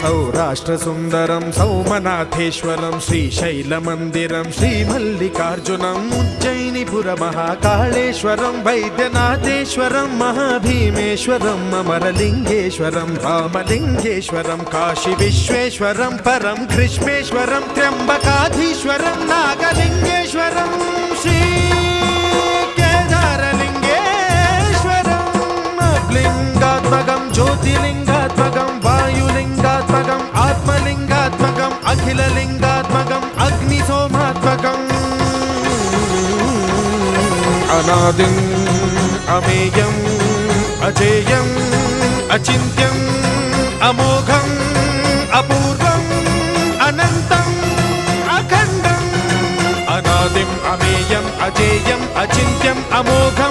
सौराष्ट्रसुन्दरं सौमनाथेश्वरं श्रीशैलमन्दिरं श्रीमल्लिकार्जुनम् उज्जयिनीपुरमहाकाळेश्वरं वैद्यनाथेश्वरं महाभीमेश्वरम् अमरलिङ्गेश्वरं रामलिङ्गेश्वरं काशीविश्वेश्वरं परं ग्रीष्मेश्वरं त्र्यम्बकाधीश्वरं नागलिङ्गेश्वरं श्रीकेदारलिङ्गेश्वरं लिङ्गात्मकं ज्योतिलिङ्गात्मकं वायुलिङ्गात्मकम् आत्मलिङ्गात्मकम् अखिललिङ्गात्मकम् अग्निसोमात्मकम् अनादिम् अमेयम् अजेयम् अचिन्त्यम् अमोघम् अपूर्वम् अनन्तम् अखण्डम् अनादिम् अमेयम् अजेयम् अचिन्त्यम् अमोघम्